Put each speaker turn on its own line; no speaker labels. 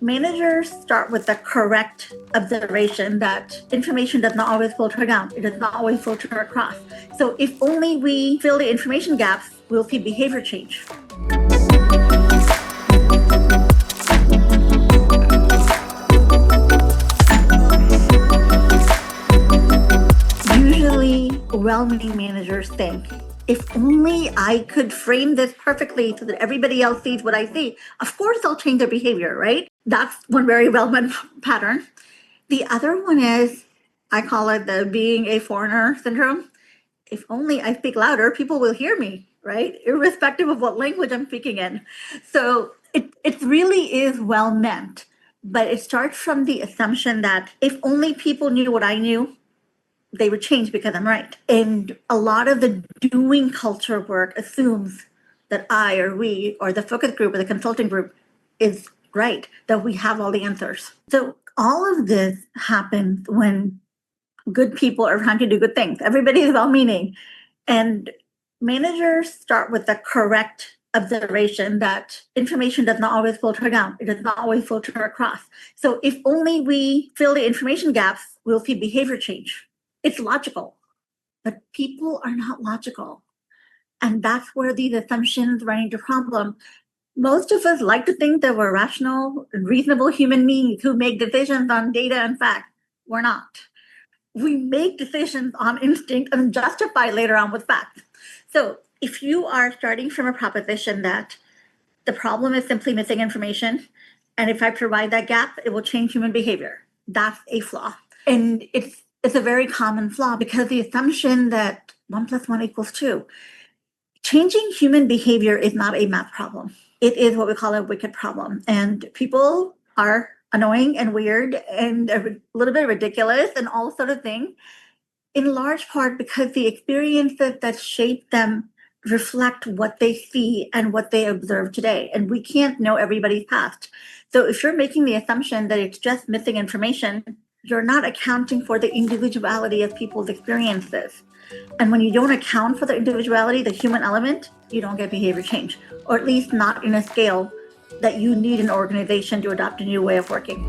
Managers start with the correct observation that information does not always filter down. It does not always filter across. So if only we fill the information gaps, we'll see behavior change. Usually, well-meaning managers think, if only I could frame this perfectly so that everybody else sees what I see, of course they'll change their behavior, right? That's one very well-meant pattern. The other one is, I call it the being a foreigner syndrome. If only I speak louder, people will hear me, right? Irrespective of what language I'm speaking in. So it really is well-meant, but it starts from the assumption that if only people knew what I knew, they would change because I'm right. And a lot of the doing culture work assumes that I or we or the focus group or the consulting group is right, that we have all the answers. So all of this happens when good people are trying to do good things. Everybody is well-meaning. And managers start with the correct observation that information does not always filter down. It does not always filter across. So if only we fill the information gaps, we'll see behavior change. It's logical, but people are not logical. And that's where these assumptions run into problem. Most of us like to think that we're rational, reasonable human beings who make decisions on data and fact. We're not. We make decisions on instinct and justify later on with facts. So if you are starting from a proposition that the problem is simply missing information, and if I provide that gap, it will change human behavior, that's a flaw. And it's a very common flaw because the assumption that 1 + 1 = 2. Changing human behavior is not a math problem. It is what we call a wicked problem. And people are annoying and weird and a little bit ridiculous and all sort of things, in large part because the experiences that shape them reflect what they see and what they observe today. And we can't know everybody's past. So if you're making the assumption that it's just missing information, you're not accounting for the individuality of people's experiences. And when you don't account for the individuality, the human element, you don't get behavior change, or at least not in a scale that you need an organization to adopt a new way of working.